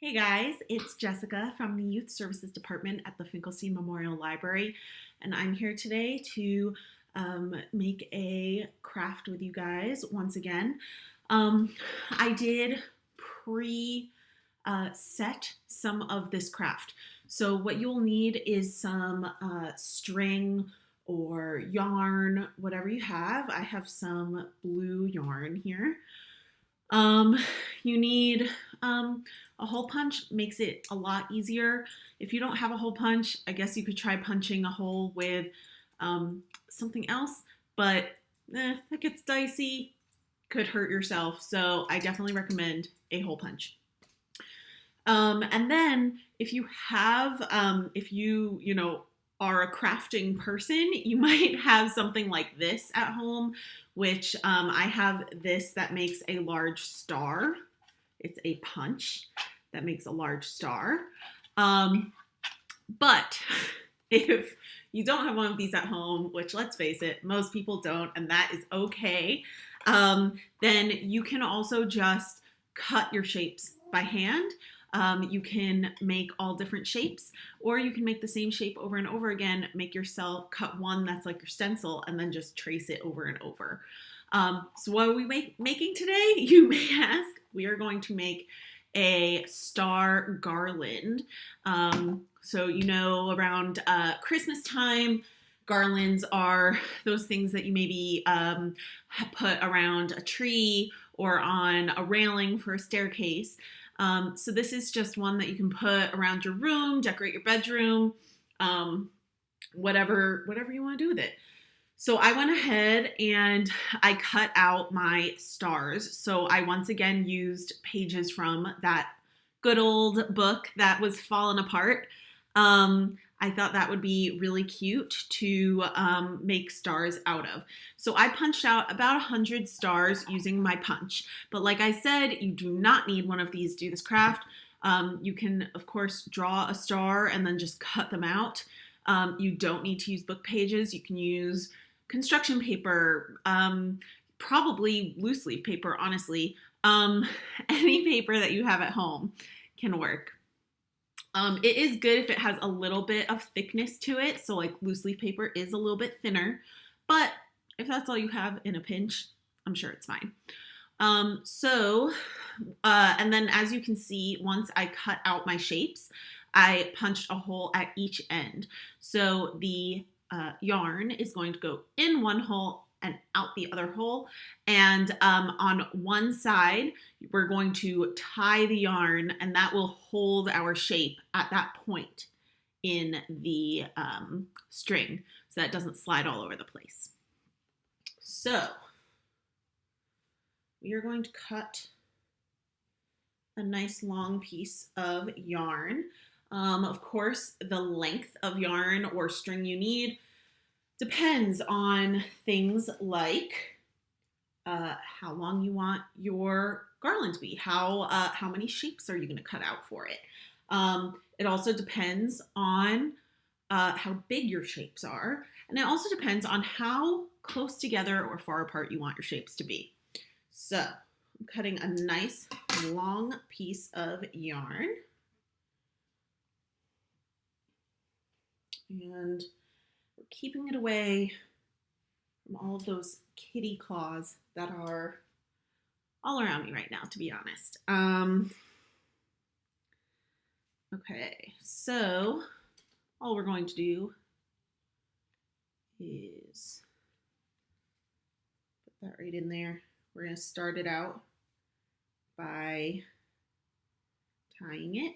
Hey guys, it's Jessica from the Youth Services Department at the Finkelstein Memorial Library, and I'm here today to make a craft with you guys once again. I did set some of this craft. So what you'll need is some string or yarn, whatever you have. I have some blue yarn here. Um, you need a hole punch, makes it a lot easier. If you don't have a hole punch, I guess you could try punching a hole with something else, but that gets dicey, could hurt yourself. So I definitely recommend a hole punch. And then if you have, if you are a crafting person, you might have something like this at home, which I have this that makes a large star. It's a punch that makes a large star. But if you don't have one of these at home, which let's face it, most people don't, and that is okay, then you can also just cut your shapes by hand. You can make all different shapes, or you can make the same shape over and over again, make yourself cut one that's like your stencil, and then just trace it over and over. So what are we making today, you may ask? We are going to make a Star Garland. So around Christmas time, garlands are those things that you maybe put around a tree or on a railing for a staircase. So this is just one that you can put around your room, decorate your bedroom, whatever you want to do with it. So I went ahead and I cut out my stars. So I once again used pages from that good old book that was fallen apart. I thought that would be really cute to make stars out of. So I punched out about 100 stars using my punch. But like I said, you do not need one of these to do this craft. You can, of course, draw a star and then just cut them out. You don't need to use book pages. You can use construction paper, probably loose leaf paper, honestly. Any paper that you have at home can work. It is good if it has a little bit of thickness to it. So like loose leaf paper is a little bit thinner, but if that's all you have in a pinch, I'm sure it's fine. And then as you can see, once I cut out my shapes, I punched a hole at each end. So the yarn is going to go in one hole and out the other hole. And on one side, we're going to tie the yarn, and that will hold our shape at that point in the string so that it doesn't slide all over the place. So we are going to cut a nice long piece of yarn. Of course, the length of yarn or string you need depends on things like how long you want your garland to be, how many shapes are you going to cut out for it. It also depends on how big your shapes are, and it also depends on how close together or far apart you want your shapes to be. So I'm cutting a nice long piece of yarn, and we're keeping it away from all of those kitty claws that are all around me right now, to be honest. Okay, so all we're going to do is put that right in there. We're going to start it out by tying it.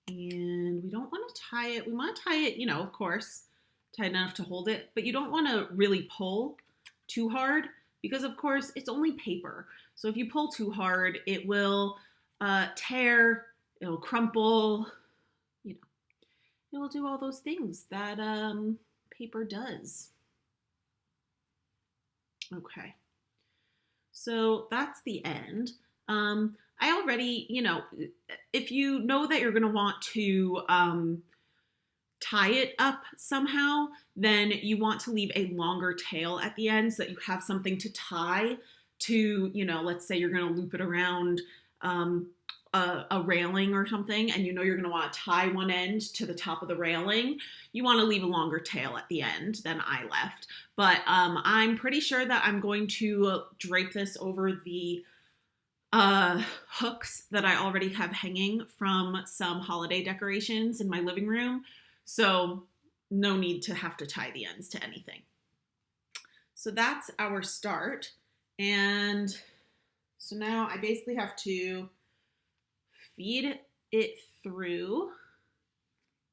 And we don't want to tie it. We want to tie it, of course, tight enough to hold it, but you don't want to really pull too hard because, of course, it's only paper. So if you pull too hard, it will tear, it'll crumple, it will do all those things that paper does. Okay, so that's the end. I already, if you know that you're going to want to tie it up somehow, then you want to leave a longer tail at the end so that you have something to tie to, let's say you're going to loop it around a railing or something, and you know you're going to want to tie one end to the top of the railing, you want to leave a longer tail at the end than I left. But I'm pretty sure that I'm going to drape this over the hooks that I already have hanging from some holiday decorations in my living room. So no need to have to tie the ends to anything. So that's our start. And so now I basically have to feed it through.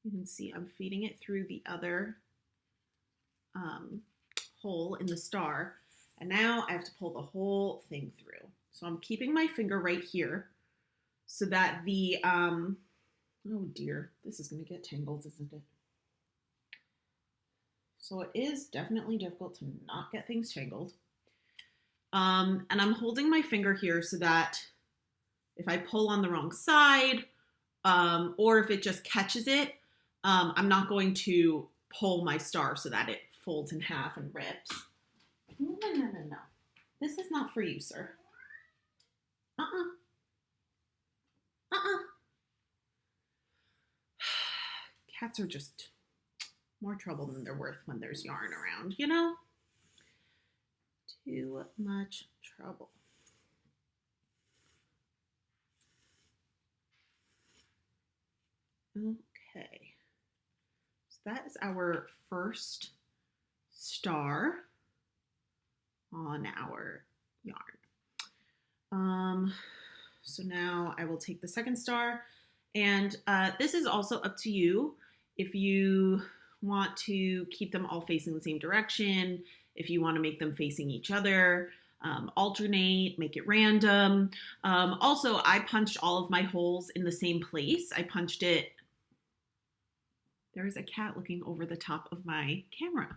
You can see I'm feeding it through the other hole in the star. And now I have to pull the whole thing through. So I'm keeping my finger right here so that the, oh dear, this is going to get tangled, isn't it? So it is definitely difficult to not get things tangled. And I'm holding my finger here so that if I pull on the wrong side, or if it just catches it, I'm not going to pull my star so that it folds in half and rips. No. This is not for you, sir. Cats are just more trouble than they're worth when there's yarn around, you know? Too much trouble. Okay. So that is our first star on our yarn. So now I will take the second star, and this is also up to you if you want to keep them all facing the same direction, if you want to make them facing each other, alternate, make it random. Also, I punched all of my holes in the same place. I punched it. There is a cat looking over the top of my camera.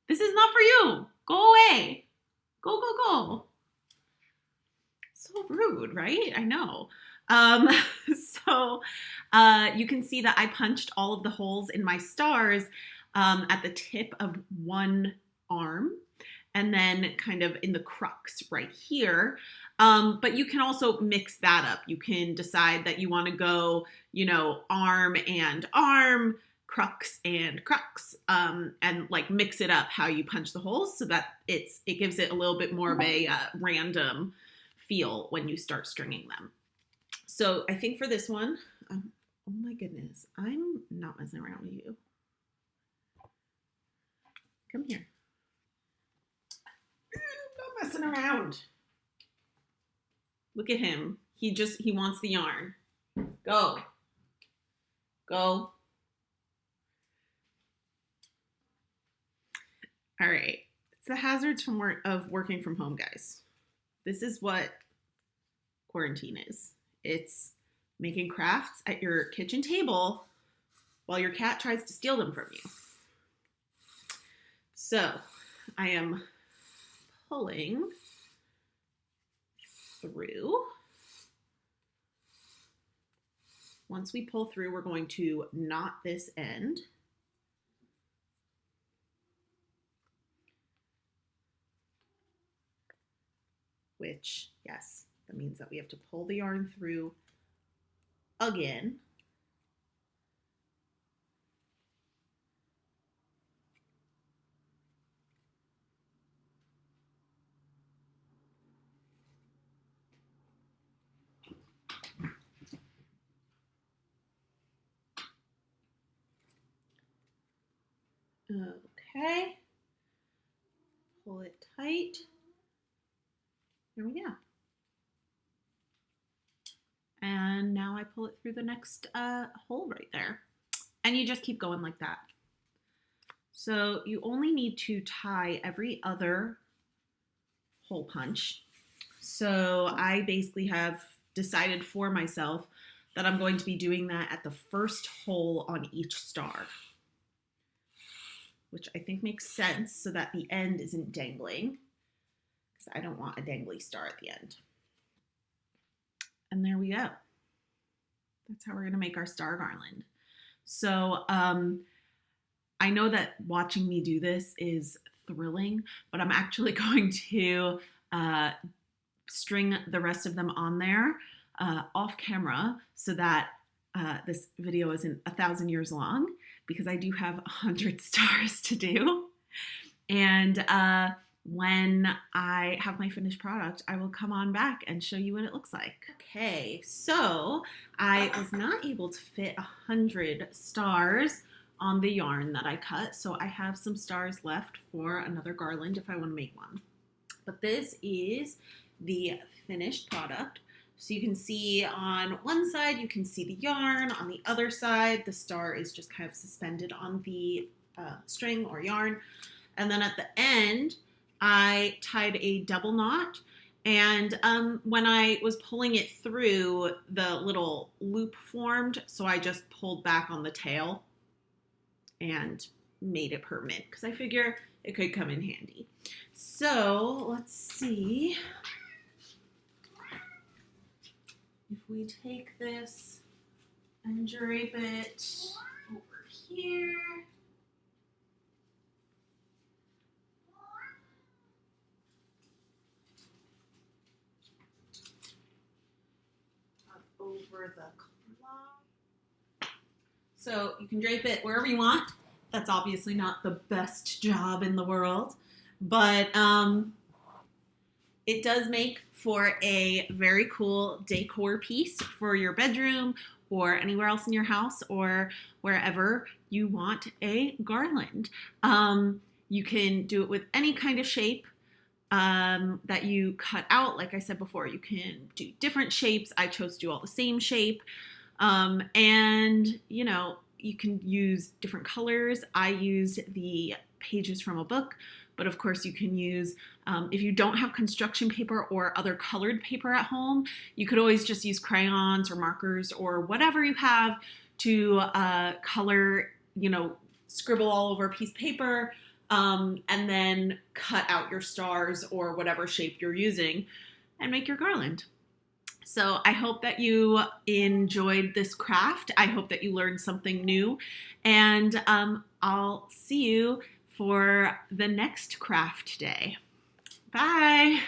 This is not for you. Go away. Go. So rude, right? I know. So you can see that I punched all of the holes in my stars at the tip of one arm and then kind of in the crux right here. But you can also mix that up. You can decide that you want to go, arm and arm, crux and crux, and like mix it up how you punch the holes so that it gives it a little bit more of a random feel when you start stringing them. So I think for this one, oh my goodness, I'm not messing around with you. Come here. Not messing around. Look at him. He wants the yarn. Go. All right. It's the hazards of working from home, guys. This is what quarantine is. It's making crafts at your kitchen table while your cat tries to steal them from you. So I am pulling through. Once we pull through, we're going to knot this end. Which, yes, that means that we have to pull the yarn through again. Okay. Pull it tight. There we go. And now I pull it through the next hole right there. And you just keep going like that. So you only need to tie every other hole punch. So I basically have decided for myself that I'm going to be doing that at the first hole on each star, which I think makes sense so that the end isn't dangling, because I don't want a dangly star at the end. And there we go. That's how we're going to make our Star Garland. So I know that watching me do this is thrilling, but I'm actually going to string the rest of them on there off camera so that this video isn't 1,000 years long, because I do have 100 stars to do. And when I have my finished product, I will come on back and show you what it looks like. Okay, so I was not able to fit 100 stars on the yarn that I cut, so I have some stars left for another garland if I want to make one. But this is the finished product. So you can see on one side, you can see the yarn. On the other side, the star is just kind of suspended on the string or yarn. And then at the end, I tied a double knot. And when I was pulling it through, the little loop formed. So I just pulled back on the tail and made it permanent because I figure it could come in handy. So let's see if we take this and drape it over here. Up over the cloth. So you can drape it wherever you want. That's obviously not the best job in the world, but it does make for a very cool decor piece for your bedroom or anywhere else in your house or wherever you want a garland. You can do it with any kind of shape that you cut out. Like I said before, you can do different shapes. I chose to do all the same shape. And, you know, you can use different colors. I used the pages from a book, but of course you can use, if you don't have construction paper or other colored paper at home, you could always just use crayons or markers or whatever you have to color, you know, scribble all over a piece of paper, and then cut out your stars or whatever shape you're using and make your garland. So I hope that you enjoyed this craft. I hope that you learned something new, and I'll see you for the next craft day. Bye.